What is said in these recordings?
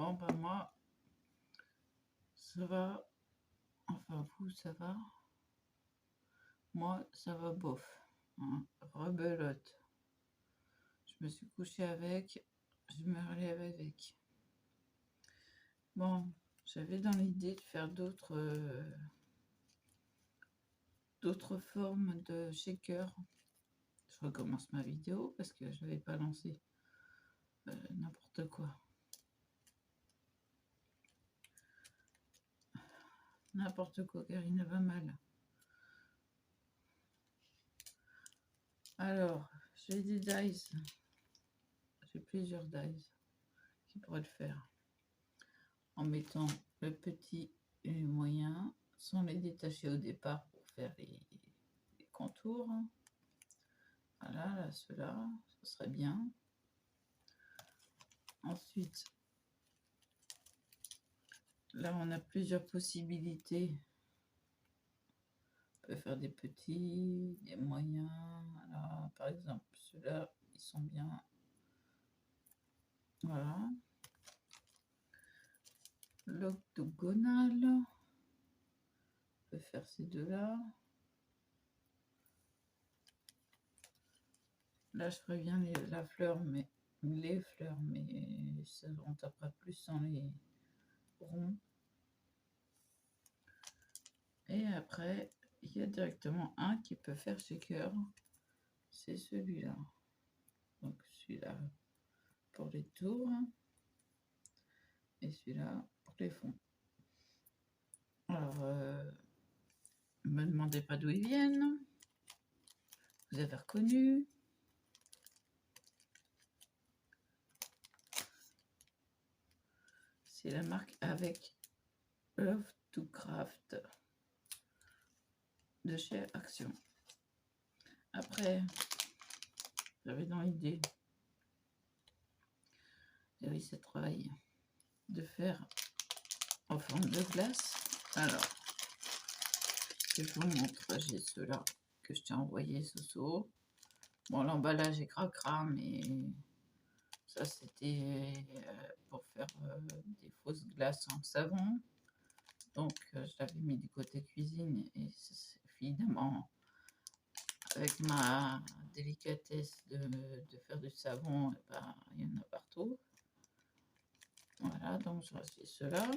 Bon, bah moi, ça va. Enfin, vous, ça va. Moi, ça va bof. Hein. Rebelote. Je me suis couchée avec, je me relève avec. Bon, j'avais dans l'idée de faire d'autres formes de shaker. Je recommence ma vidéo parce que je n'avais pas lancé n'importe quoi. N'importe quoi, car il va mal. Alors, j'ai des dies. J'ai plusieurs dies qui pourraient le faire. En mettant le petit et le moyen, sans les détacher au départ pour faire les contours. Voilà, là, ceux-là, ce serait bien. Ensuite, là, on a plusieurs possibilités. On peut faire des petits, des moyens. Voilà, par exemple, ceux-là, ils sont bien. Voilà. L'octogonal. On peut faire ces deux-là. Là, je ferais bien la fleur, mais les fleurs, mais ça, on tapera plus dans les ronds. Et après, il y a directement un qui peut faire shaker. C'est celui-là. Donc celui-là pour les tours. Et celui-là pour les fonds. Alors, ne me demandez pas d'où ils viennent. Vous avez reconnu. C'est la marque avec Love to Craft de chez Action. Après, j'avais dans l'idée, et oui, ça travaille, de faire en forme de glace. Alors, je vous montre, j'ai ceux-là que je t'ai envoyé, Soso. Bon, l'emballage est cracra, mais ça, c'était pour faire des fausses glaces en savon. Donc, je l'avais mis du côté cuisine et évidemment, avec ma délicatesse de faire du savon, eh ben, il y en a partout. Voilà, donc j'ai ceux-là.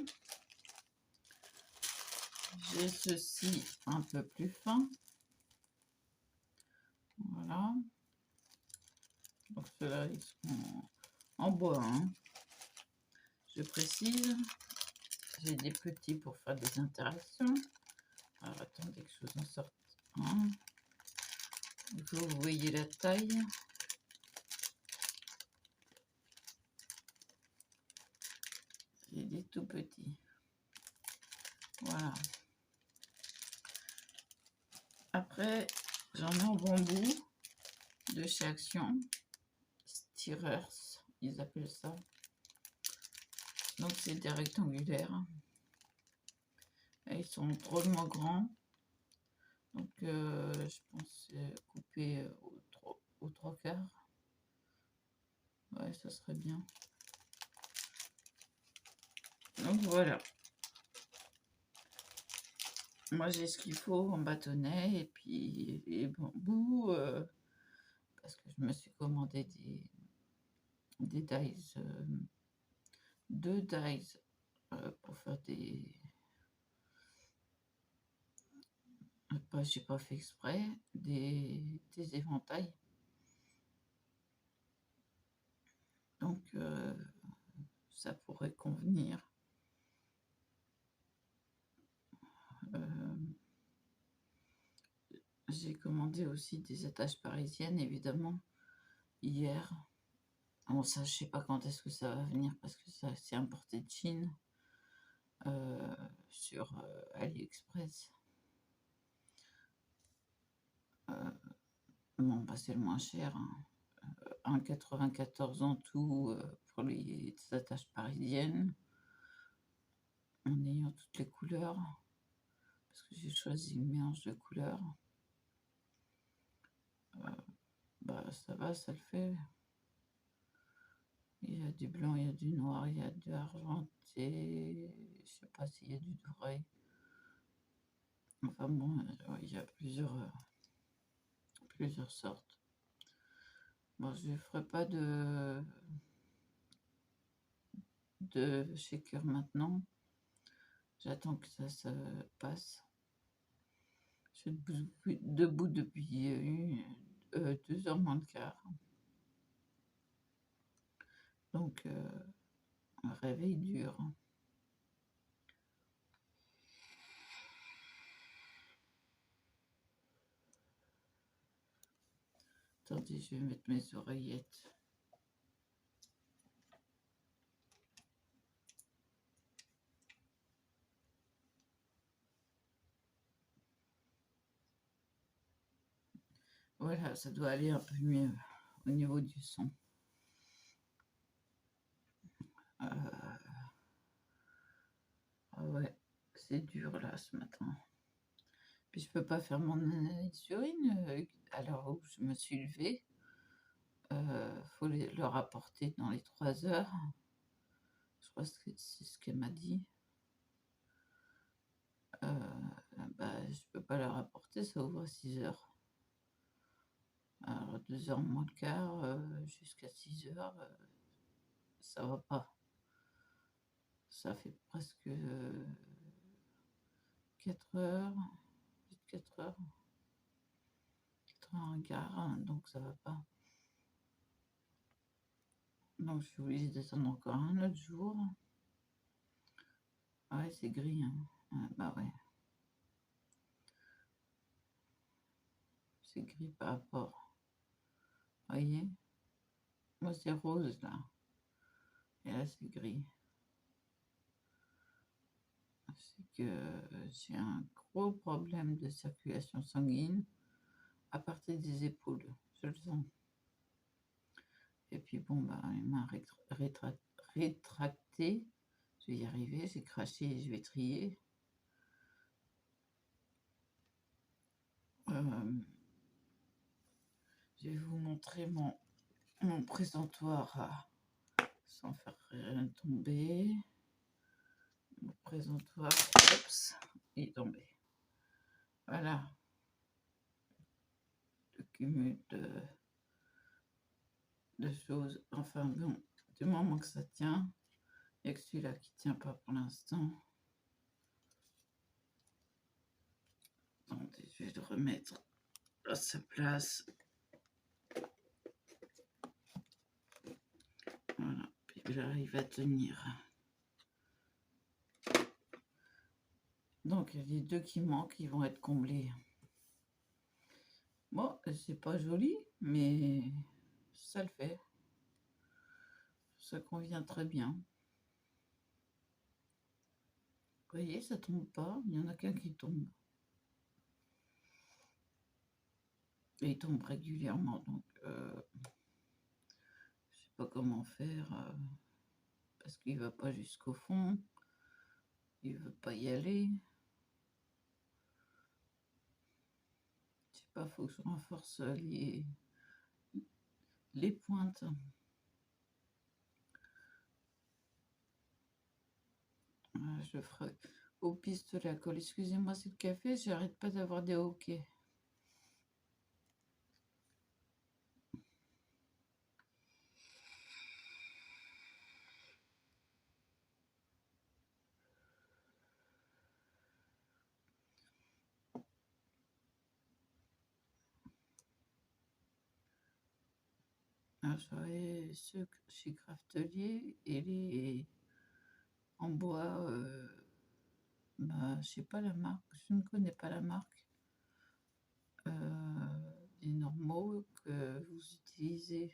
J'ai ceci un peu plus fin. Voilà. Donc ceux-là, ils sont en bois. Hein. Je précise. J'ai des petits pour faire des interactions. Alors attendez que je vous en sorte un. Vous voyez la taille. J'ai des tout petits. Voilà. Après, j'en ai en bambou de chez Action. Stirrers, ils appellent ça. Donc c'est des rectangulaires. Et ils sont drôlement grands. Donc je pense couper aux trois quarts. Ouais, ça serait bien. Donc voilà. Moi j'ai ce qu'il faut en bâtonnet et puis les bambous. Parce que je me suis commandé des dies. 2 dies pour faire des. J'ai pas fait exprès, des éventails. Donc, ça pourrait convenir. J'ai commandé aussi des attaches parisiennes, évidemment, hier. Bon, ça, je sais pas quand est-ce que ça va venir parce que ça c'est importé de Chine sur AliExpress. Bon, bah, c'est le moins cher. Hein. 1,94 en tout pour les attaches parisiennes. En ayant toutes les couleurs. Parce que j'ai choisi une mélange de couleurs. Bah, ça va, ça le fait. Il y a du blanc, il y a du noir, il y a du argenté. Je sais pas s'il y a du doré. Enfin bon, il y a plusieurs sortes. Bon, je ne ferai pas de shaker maintenant. J'attends que ça se passe. Je suis debout depuis 2h moins le quart. Donc, un réveil dur. Attendez, je vais mettre mes oreillettes. Voilà, ça doit aller un peu mieux au niveau du son. Ah ouais, c'est dur là ce matin. Puis je peux pas faire mon analyse d'urine à l'heure où je me suis levée. Faut le rapporter dans les 3 heures. Je crois que c'est ce qu'elle m'a dit. Je peux pas le rapporter, ça ouvre à 6 heures. Alors 2h moins le quart, jusqu'à 6 heures, ça va pas. Ça fait presque 4 heures, plus de 4 heures. 4 heures un quart, donc ça va pas. Donc je suis obligée d'attendre encore un autre jour. Ah ouais, c'est gris, hein. Bah ouais. C'est gris par rapport. Vous voyez? Moi c'est rose là. Et là c'est gris. C'est que j'ai un gros problème de circulation sanguine à partir des épaules. Je le sens. Et puis bon, bah, les mains rétractées. Je vais y arriver. J'ai craché, je vais trier. Je vais vous montrer mon présentoir sans faire rien tomber. Mon présentoir, oups, il est tombé. Voilà. Le cumul de choses. Enfin bon, du moment que ça tient, il n'y a que celui-là qui tient pas pour l'instant. Attendez, je vais le remettre à sa place. Voilà, puis j'arrive à tenir. Donc, il y a les 2 qui manquent, ils vont être comblés. Bon, c'est pas joli, mais ça le fait. Ça convient très bien. Vous voyez, ça tombe pas. Il y en a qu'un qui tombe. Et il tombe régulièrement, donc je sais pas comment faire. Parce qu'il va pas jusqu'au fond. Il veut pas y aller. Je sais pas, faut que je renforce les pointes. Je le ferai au pistolet à colle. Excusez-moi, c'est le café, j'arrête pas d'avoir des hoquets. J'aurais ceux chez Craftelier et les en bois, je sais pas la marque, je ne connais pas la marque. Les normaux que vous utilisez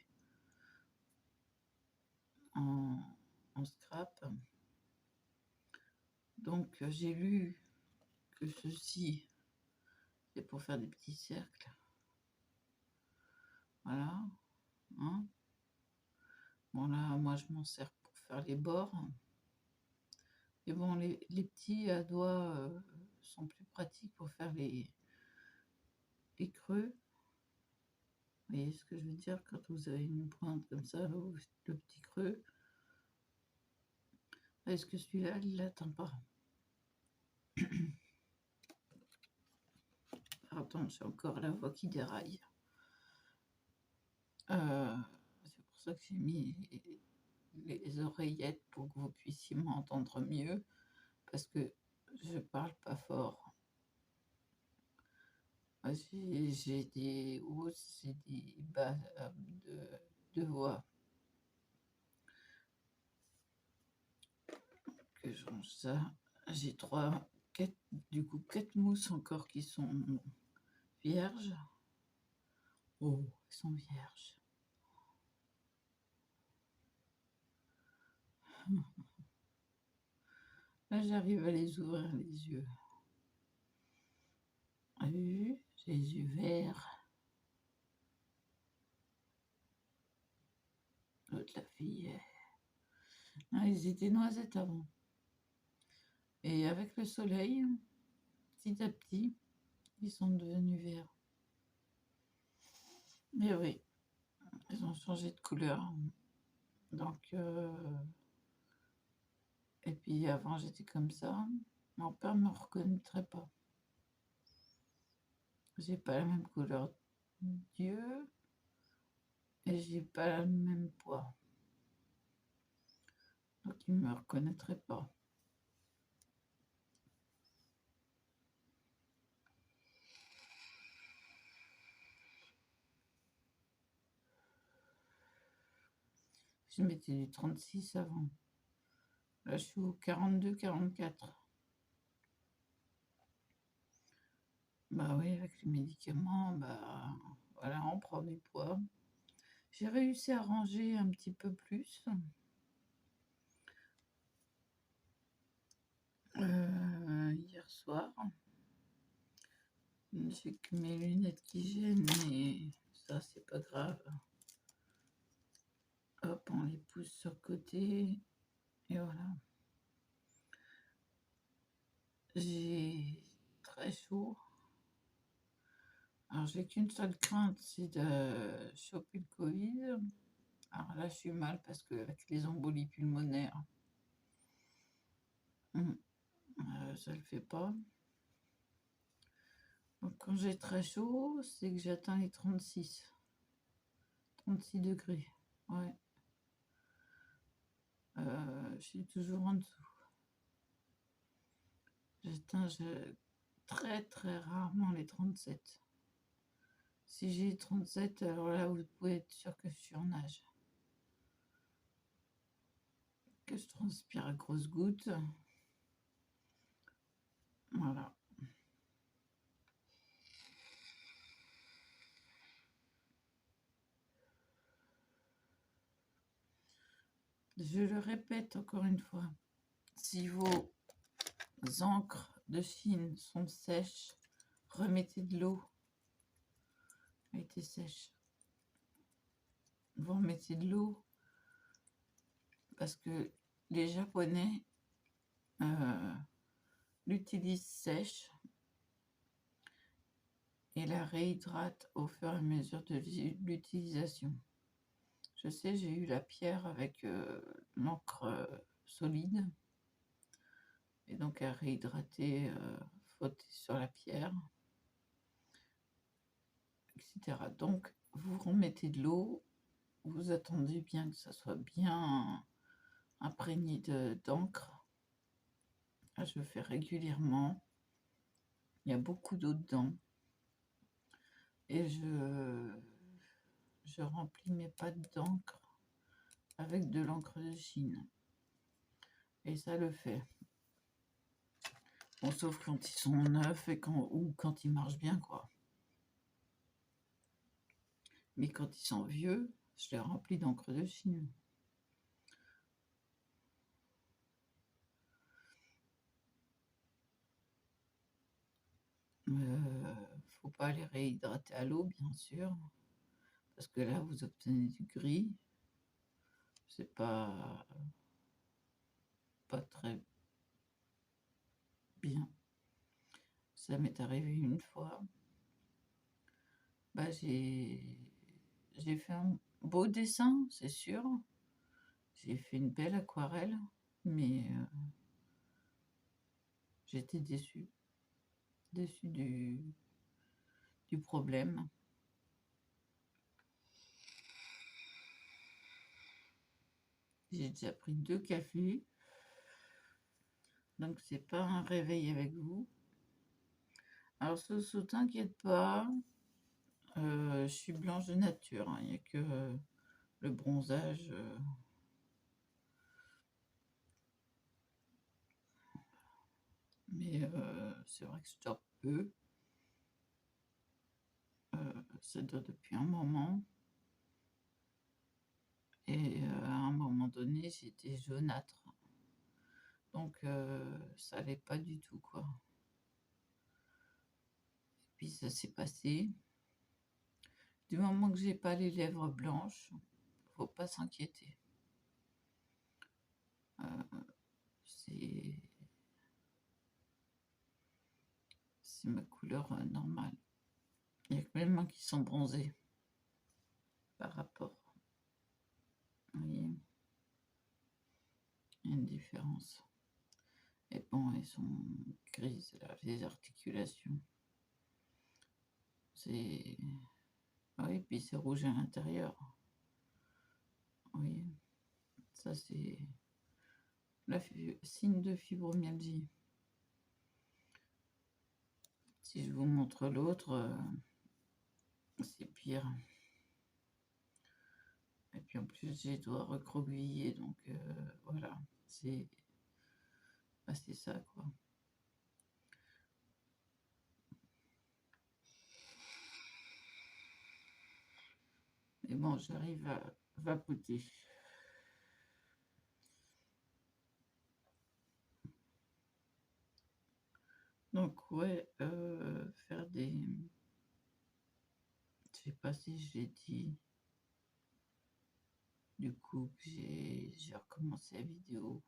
en scrap. Donc j'ai lu que ceci c'est pour faire des petits cercles. Voilà. Hein. Bon là, moi je m'en sers pour faire les bords. Et bon, les petits doigts sont plus pratiques pour faire les creux. Vous voyez ce que je veux dire? Quand vous avez une pointe comme ça, là, le petit creux. Est-ce que celui-là, il l'atteint pas? Pardon, j'ai encore la voix qui déraille. C'est pour ça que j'ai mis les oreillettes pour que vous puissiez m'entendre mieux, parce que je parle pas fort. J'ai des hausses et des bas de voix. Que je range ça. J'ai quatre mousses encore qui sont vierges. Oh, elles sont vierges. Là, j'arrive à les ouvrir les yeux. J'ai les yeux verts. L'autre, la fille, ils étaient noisettes avant. Et avec le soleil, petit à petit, ils sont devenus verts. Mais oui, ils ont changé de couleur. Donc, et puis avant, j'étais comme ça. Mon père ne me reconnaîtrait pas. J'ai pas la même couleur d'yeux et j'ai pas le même poids. Donc, il me reconnaîtrait pas. Je mettais du 36 avant. Là, je suis au 42, 44. Bah oui, avec les médicaments, bah voilà, on prend du poids. J'ai réussi à ranger un petit peu plus. Hier soir. J'ai que mes lunettes qui gênent, mais ça, c'est pas grave. Hop, on les pousse sur le côté. Et voilà. J'ai très chaud. Alors, j'ai qu'une seule crainte, c'est de choper le Covid. Alors là, je suis mal parce que avec les embolies pulmonaires, ça le fait pas. Donc, quand j'ai très chaud, c'est que j'atteins les 36 degrés. Ouais. Je suis toujours en dessous. J'atteins très très rarement les 37. Si j'ai 37, alors là, vous pouvez être sûr que je suis en nage. Que je transpire à grosses gouttes. Voilà. Je le répète encore une fois, si vos encres de Chine sont sèches, remettez de l'eau. Elle était sèche. Vous remettez de l'eau parce que les Japonais l'utilisent sèche et la réhydratent au fur et à mesure de l'utilisation. Je sais, j'ai eu la pierre avec l'encre solide et donc à réhydrater, frotter sur la pierre, etc. Donc vous remettez de l'eau, vous attendez bien que ça soit bien imprégné d'encre. Je le fais régulièrement. Il y a beaucoup d'eau dedans. Et je remplis mes pâtes d'encre avec de l'encre de Chine. Et ça le fait. Bon, sauf quand ils sont neufs ou quand ils marchent bien, quoi. Mais quand ils sont vieux, je les remplis d'encre de Chine. Faut pas les réhydrater à l'eau, bien sûr, parce que là, vous obtenez du gris. C'est pas très bien. Ça m'est arrivé une fois. J'ai j'ai fait un beau dessin, c'est sûr. J'ai fait une belle aquarelle, mais j'étais déçue. Déçue du problème. J'ai déjà pris 2 cafés, donc c'est pas un réveil avec vous. Alors Soso, t'inquiète pas, je suis blanche de nature, hein, il n'y a que le bronzage. Mais c'est vrai que je dors peu. Ça dure depuis un moment. Et à un moment donné, j'étais jaunâtre. Donc ça allait pas du tout, quoi. Puis ça s'est passé. Du moment que j'ai pas les lèvres blanches, faut pas s'inquiéter. C'est ma couleur normale. Il y a que mes mains qui sont bronzées par rapport. Vous voyez, il y a une différence. Et bon, elles sont grises, là, les articulations. C'est... Oui, puis c'est rouge à l'intérieur. Oui, ça c'est le signe de fibromyalgie. Si je vous montre l'autre, c'est pire. Et puis en plus, j'ai les doigts recroquevillés, donc voilà, c'est ça, quoi. Mais bon, j'arrive à vapoter. Donc ouais, faire des... Je sais pas si j'ai dit du coup que j'ai recommencé la vidéo.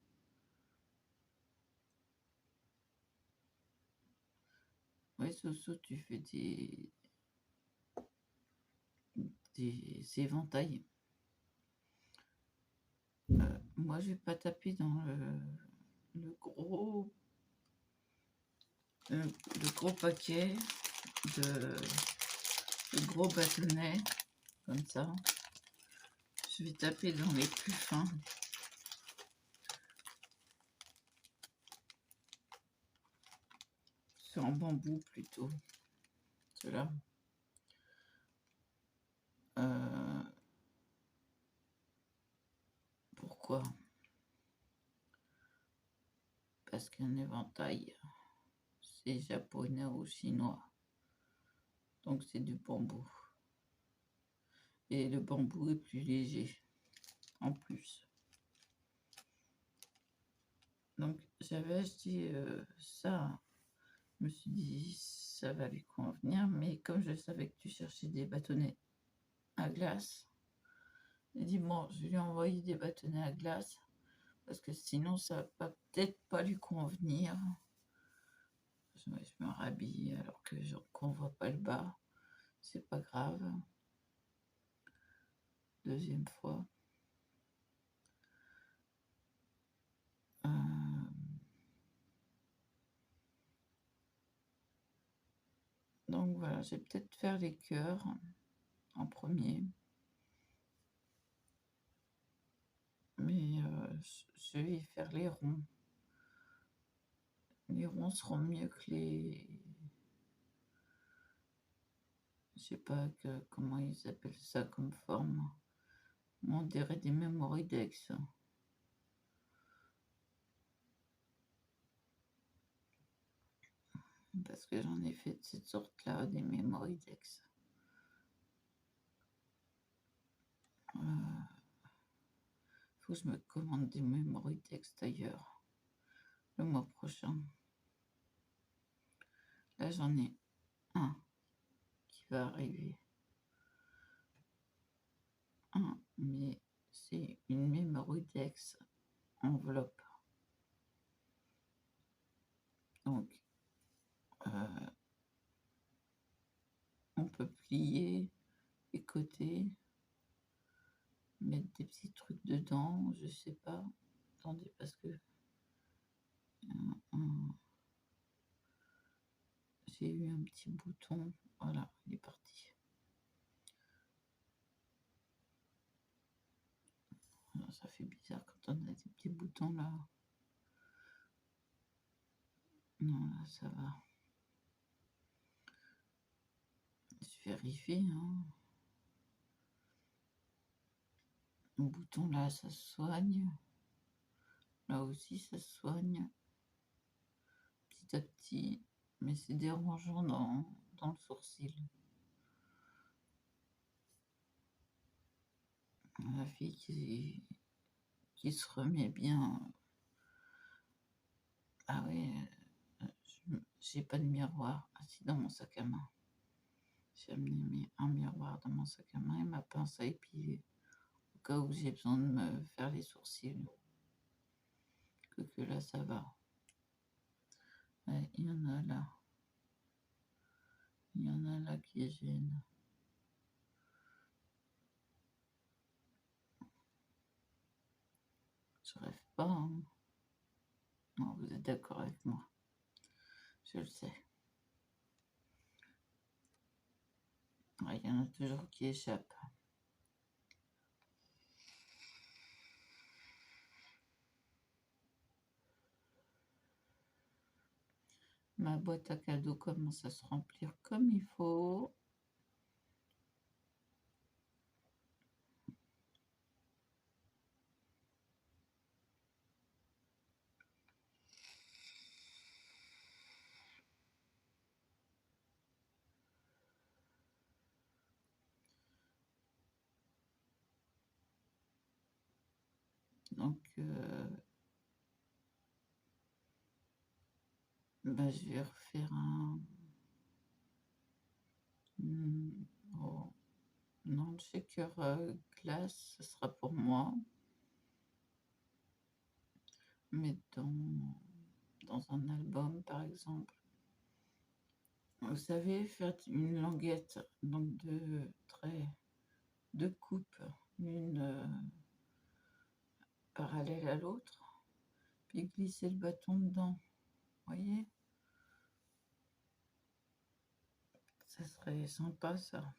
Ouais, Soso, tu fais des éventails. Moi, je vais pas taper dans le gros paquet de gros bâtonnets comme ça. Je vais taper dans les plus fins. C'est en bambou plutôt. Ceux-là. Pourquoi? Parce qu'un éventail, c'est japonais ou chinois. Donc c'est du bambou. Et le bambou est plus léger, en plus. Donc j'avais acheté ça. Je me suis dit, ça va lui convenir. Mais comme je savais que tu cherchais des bâtonnets à glace, j'ai dit, bon, je vais lui envoyer des bâtonnets à glace. Parce que sinon, ça va peut-être pas lui convenir. Je me rhabille alors qu'on voit pas le bas. C'est pas grave. Deuxième fois. Donc voilà, je vais peut-être faire les cœurs en premier. Mais je vais faire les ronds. Les ronds seront mieux que les... Je sais pas comment ils appellent ça comme forme. On dirait des mémoridex. Parce que j'en ai fait de cette sorte-là, des mémoridex. Faut que je me commande des mémoridex d'ailleurs le mois prochain. Là, j'en ai un qui va arriver. Mais c'est une mémoridex enveloppe. Donc, on peut plier les côtés mettre des petits trucs dedans, je sais pas. Attendez, parce que j'ai eu un petit bouton. Voilà, il est parti. Alors, ça fait bizarre quand on a des petits boutons là. Non, là, ça va. Je vérifie. Hein. Le bouton là, ça se soigne. Là aussi, ça se soigne petit à petit. Mais c'est dérangeant dans le sourcil. La fille qui se remet bien. Ah oui, j'ai pas de miroir. Ah si, dans mon sac à main. J'ai amené un miroir dans mon sac à main et ma pince à épiler. Au cas où j'ai besoin de me faire les sourcils. Que là, ça va. Ouais, il y en a là. Il y en a là qui gênent. Je rêve pas. Hein. Non, vous êtes d'accord avec moi. Je le sais. Ouais, il y en a toujours qui échappent. Ma boîte à cadeaux commence à se remplir comme il faut. Donc, je vais refaire un... Oh. Non, le shaker glace, ce sera pour moi. Mais dans un album, par exemple. Vous savez, faire une languette, donc deux traits, deux coupes, une parallèle à l'autre, puis glisser le bâton dedans. Voyez? Ça serait sympa, ça.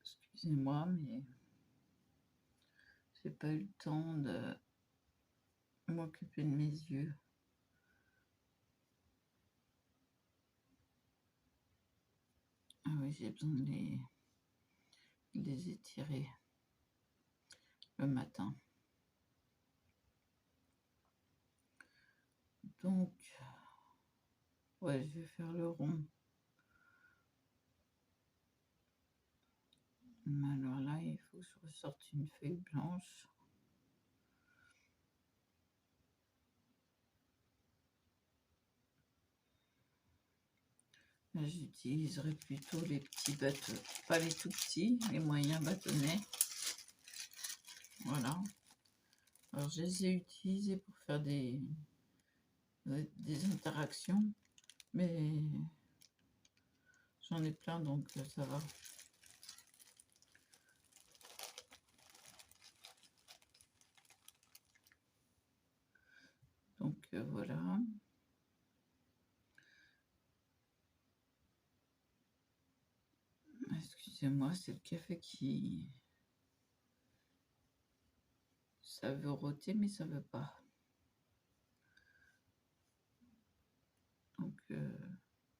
Excusez-moi, mais j'ai pas eu le temps de m'occuper de mes yeux. Ah oui, j'ai besoin de les étirer le matin. Donc, ouais, je vais faire le rond. Alors là, il faut que je ressorte une feuille blanche. Là, j'utiliserai plutôt les petits bâtons, pas les tout petits, les moyens bâtonnets. Voilà. Alors, je les ai utilisés pour faire des interactions, mais j'en ai plein, donc ça va. Donc voilà. Excusez-moi, c'est le café qui... Ça veut rôter, mais ça veut pas. Donc,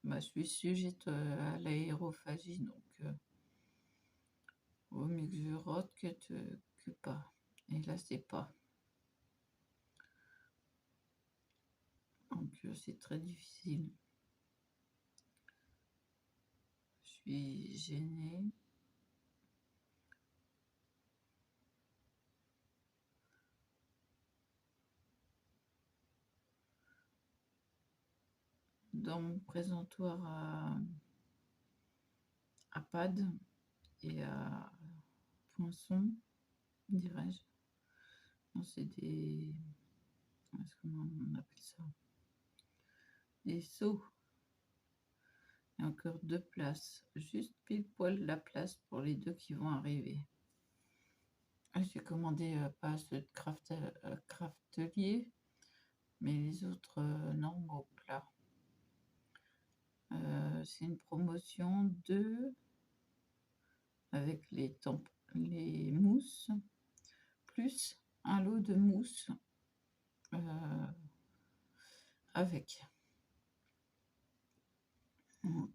je suis sujette à l'aérophagie, donc vaut mieux que je rote que pas. Et là, c'est pas. Donc, c'est très difficile. Je suis gênée. Dans mon présentoir à pad et à poinçon, dirais-je. Non, c'est des... Comment on appelle ça? Des seaux. Il y a encore 2 places, juste pile poil la place pour les 2 qui vont arriver. J'ai commandé pas ceux de Craftelier, mais les autres normaux plats. C'est une promotion 2 avec les mousses, plus un lot de mousse avec.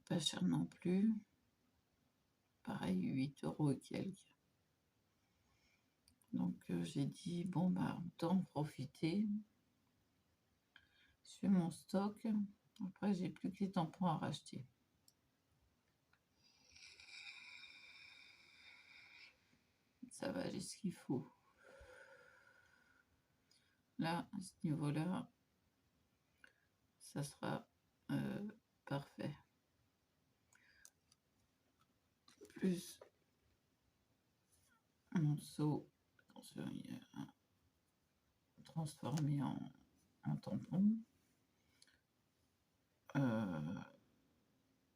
Pas cher non plus. Pareil, 8 € et quelques. Donc j'ai dit, bon, bah, autant en profiter. Je fais mon stock. Après, j'ai plus que les tampons à racheter. Ça va, j'ai ce qu'il faut. Là, à ce niveau-là, ça sera parfait. Plus mon seau transformé en tampon.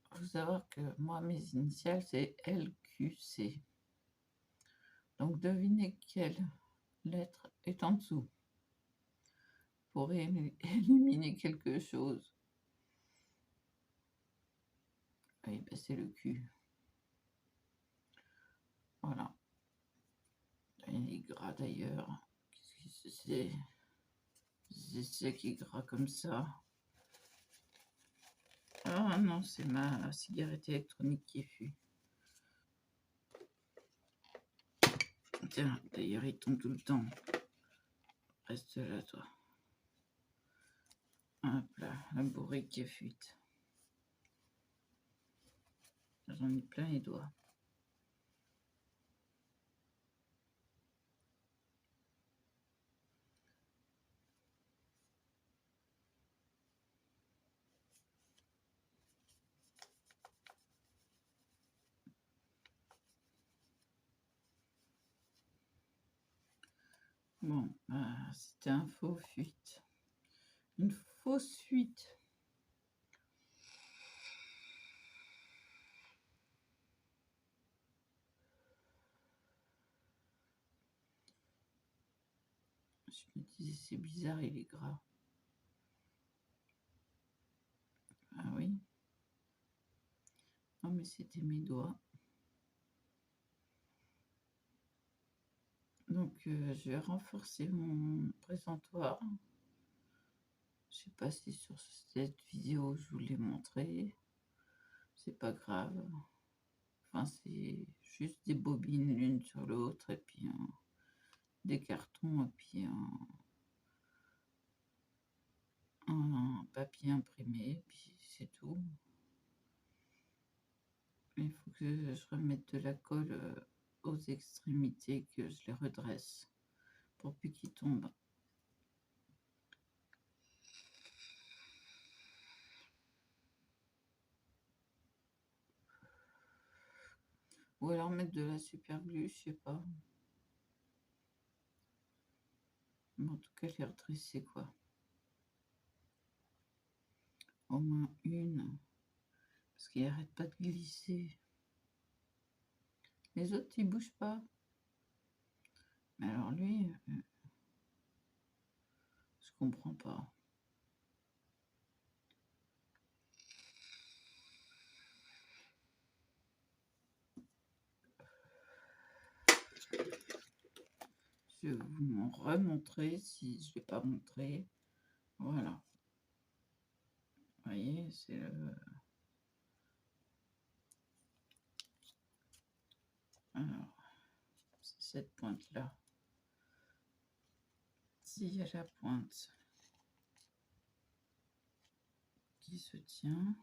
Faut savoir que moi, mes initiales, c'est LQC. Donc, devinez quelle lettre est en dessous pour éliminer quelque chose. Oui, ben c'est le Q. Voilà. Il est gras d'ailleurs. Qu'est-ce que c'est? C'est qui est gras comme ça. Ah non, c'est ma cigarette électronique qui est fût. Tiens, d'ailleurs, il tombe tout le temps. Reste là, toi. Hop là, la bourrique qui est fuite. J'en ai plein les doigts. Bon, c'était un faux fuite. Une fausse fuite. Je me disais, c'est bizarre, il est gras. Ah oui. Non, mais c'était mes doigts. Donc, je vais renforcer mon présentoir. Je sais pas si sur cette vidéo, je vous l'ai montré. C'est pas grave. Enfin, c'est juste des bobines l'une sur l'autre, et puis des cartons, et puis un papier imprimé, et puis c'est tout. Il faut que je remette de la colle aux extrémités, que je les redresse pour plus qu'ils tombent. Ou alors mettre de la super glue, je sais pas. Mais en tout cas, les redresser, quoi. Au moins une. Parce qu'il n'arrête pas de glisser. Les autres, ils bougent pas. Mais alors lui, je comprends pas. Je vais vous m'en remontrer si je ne l'ai pas montré. Voilà. Vous voyez, c'est le... Alors, c'est cette pointe-là. S'il y a la pointe qui se tient...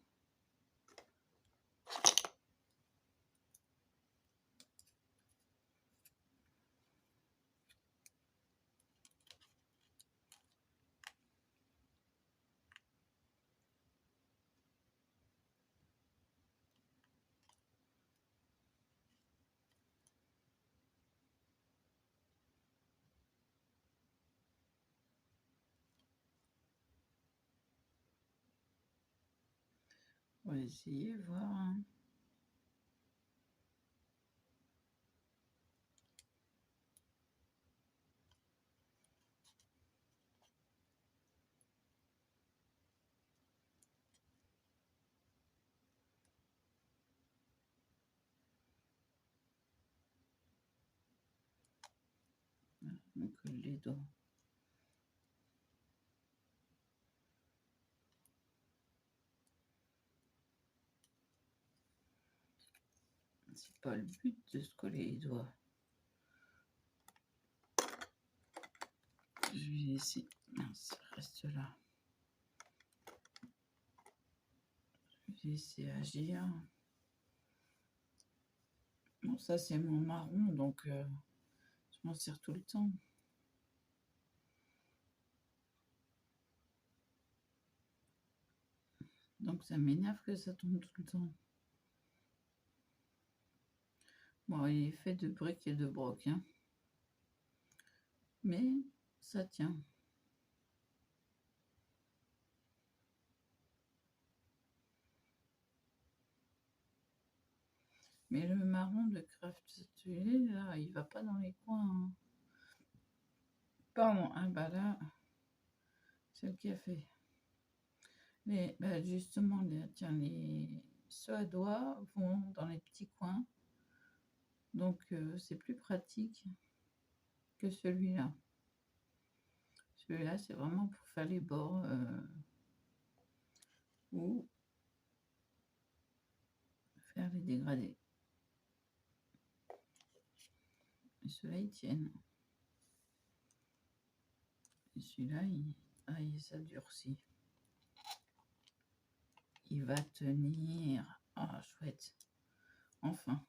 va essayer, voir. Hein. Voilà, je me colle les doigts. C'est pas le but de se coller les doigts. Je vais laisser. Ça reste là. Je vais laisser agir. Bon, ça c'est mon marron, donc je m'en sers tout le temps. Donc ça m'énerve que ça tombe tout le temps. Bon, il est fait de briques et de broc, hein. Mais ça tient. Mais le marron de Craft Atelier, là, il va pas dans les coins. Hein. Pardon, ah bah là, c'est le café. Bah justement, les ceux à doigts vont dans les petits coins. Donc c'est plus pratique que celui-là. Celui-là, c'est vraiment pour faire les bords ou faire les dégradés. Et ceux-là, ils tiennent. Et celui-là, il s'adurcit. Il va tenir. Ah, chouette. Enfin.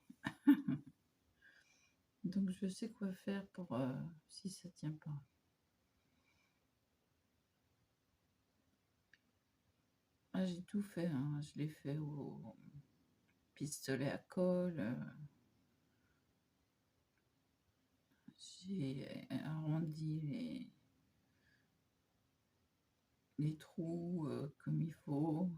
Donc, je sais quoi faire pour si ça tient pas. Ah, j'ai tout fait. Hein. Je l'ai fait au pistolet à colle. J'ai arrondi les trous comme il faut.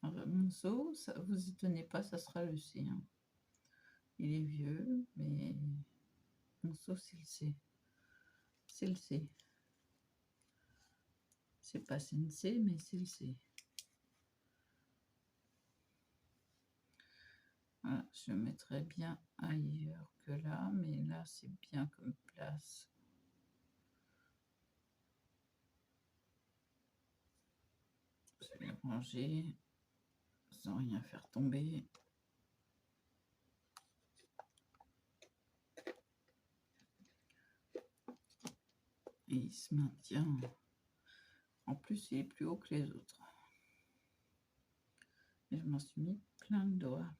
Alors, mon seau, ça, vous étonnez pas, ça sera le C. Hein. Il est vieux, mais mon seau, c'est le C. C'est le C. C'est pas CNC, mais c'est le C. Voilà, je mettrais bien ailleurs que là, mais là, c'est bien comme place. Je vais ranger sans rien faire tomber. Et il se maintient. En plus, il est plus haut que les autres. Et je m'en suis mis plein de doigts.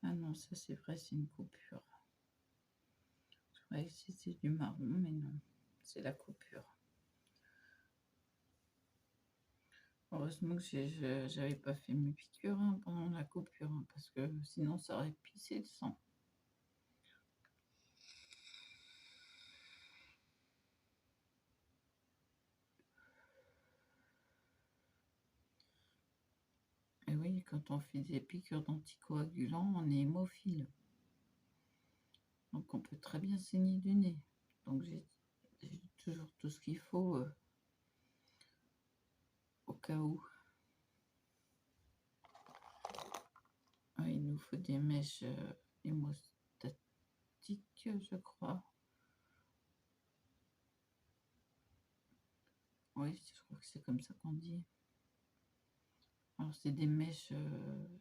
Ah non, ça c'est vrai, c'est une coupure. Je croyais que c'était du marron, mais non, c'est la coupure. Heureusement que j'avais pas fait mes piqûres pendant la coupure, parce que sinon ça aurait pissé le sang. Et oui, quand on fait des piqûres d'anticoagulants, on est hémophile. Donc on peut très bien saigner du nez. Donc j'ai toujours tout ce qu'il faut au cas où. Ah, il nous faut des mèches hémostatiques, je crois. Oui, je crois que c'est comme ça qu'on dit. Alors c'est des mèches,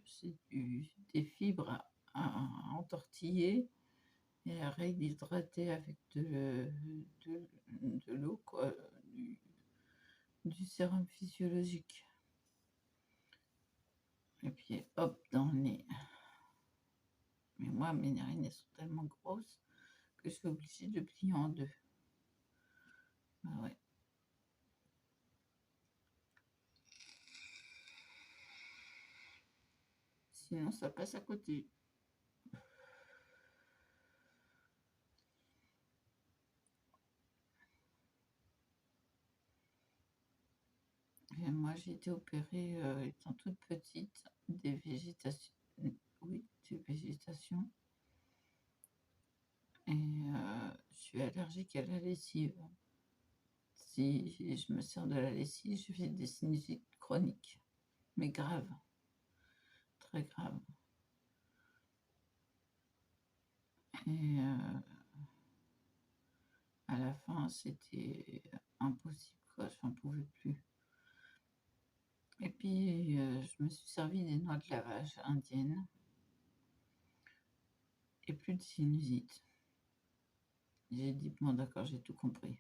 c'est des fibres à entortiller et à réhydrater avec de l'eau, quoi, du sérum physiologique. Et puis hop, dans le nez. Mais moi, mes narines, elles sont tellement grosses que je suis obligée de plier en deux. Ah ouais. Sinon, ça passe à côté. moi j'ai été opérée étant toute petite des végétations. Oui, des végétations. Et je suis allergique à la lessive. Si je me sers de la lessive, je fais des sinusites chroniques, mais graves, très graves. Et à la fin, c'était impossible, quoi. J'en pouvais plus. Et puis, je me suis servi des noix de lavage indiennes et plus de sinusite. J'ai dit, bon, d'accord, j'ai tout compris.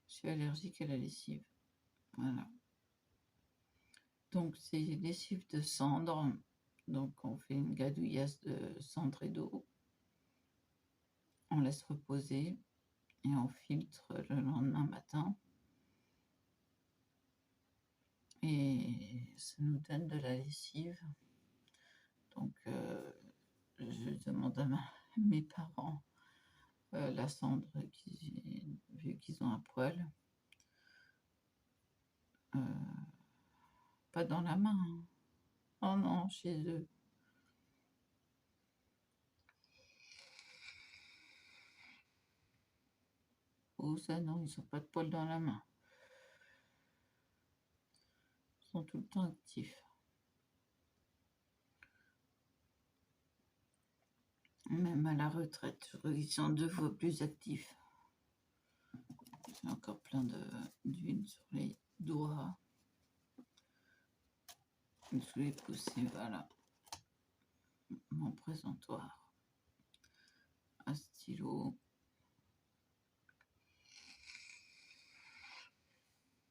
Je suis allergique à la lessive. Voilà. Donc, c'est lessive de cendre. Donc, on fait une gadouillasse de cendre et d'eau. On laisse reposer et on filtre le lendemain matin. Et ça nous donne de la lessive. Donc, je demande à mes parents la cendre, vu qu'ils ont un poil. Pas dans la main. Hein. Oh non, chez eux. Oh ça non, ils n'ont pas de poil dans la main. Ils sont tout le temps actifs. Même à la retraite, je crois qu'ils sont 2 fois plus actifs. J'ai encore plein d'huile sur les doigts. Sous les pouces, voilà. Mon présentoir. Un stylo.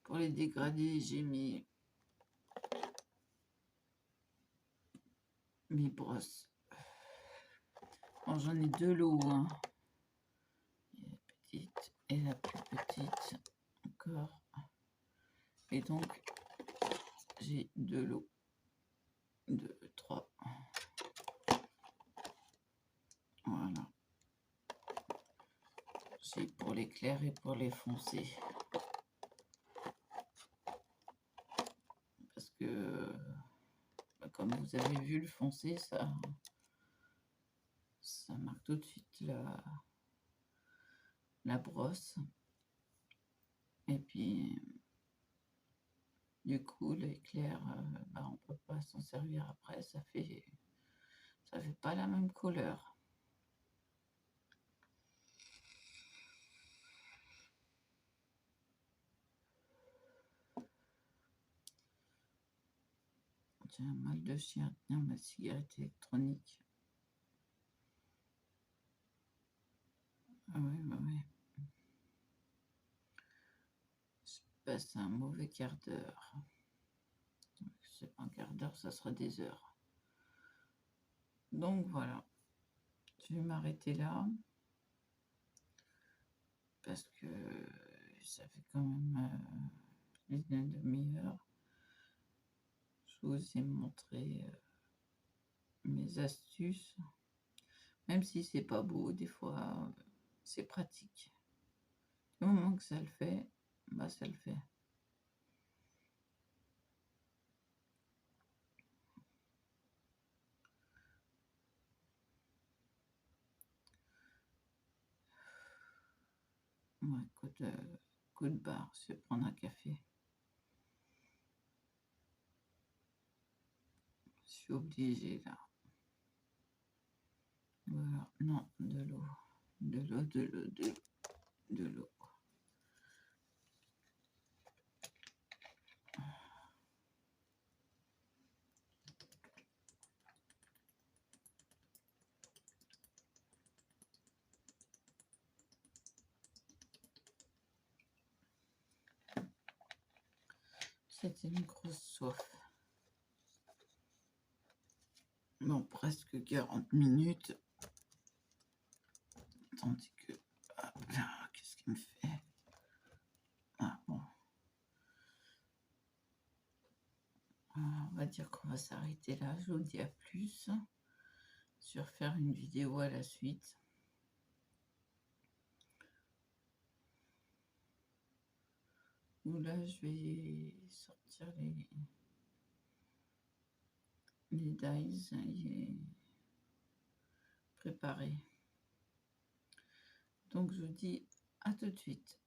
Pour les dégradés, j'ai mis mes brosses. Bon, j'en ai 2 lots. Hein. Il y a la petite et la plus petite encore. Et donc, j'ai 2 lots. 2, 3. Voilà. J'ai pour les clairs et pour les foncés. Parce que, comme vous avez vu, le foncé, ça marque tout de suite la brosse. Et puis, du coup, les clairs, on peut pas s'en servir après. Ça fait pas la même couleur. J'ai un mal de chien à tenir ma cigarette électronique. Ah oui, bah oui. Je passe un mauvais quart d'heure. C'est pas un quart d'heure, ça sera des heures. Donc voilà. Je vais m'arrêter là. Parce que ça fait quand même plus d'une demi-heure. Je vous ai montré mes astuces. Même si c'est pas beau, des fois, c'est pratique. Du moment que ça le fait, bah ça le fait. Ouais, coup de barre, je vais prendre un café. Je suis obligée là. Voilà, non, de l'eau. De l'eau, de l'eau, de l'eau. C'était une grosse soif. Bon, presque 40 minutes. Tandis que... Ah, qu'est-ce qu'il me fait? Ah bon. On va dire qu'on va s'arrêter là. Je vous dis à plus. Sur faire une vidéo à la suite. où là, je vais sortir les dies et préparer. Donc, je vous dis à tout de suite.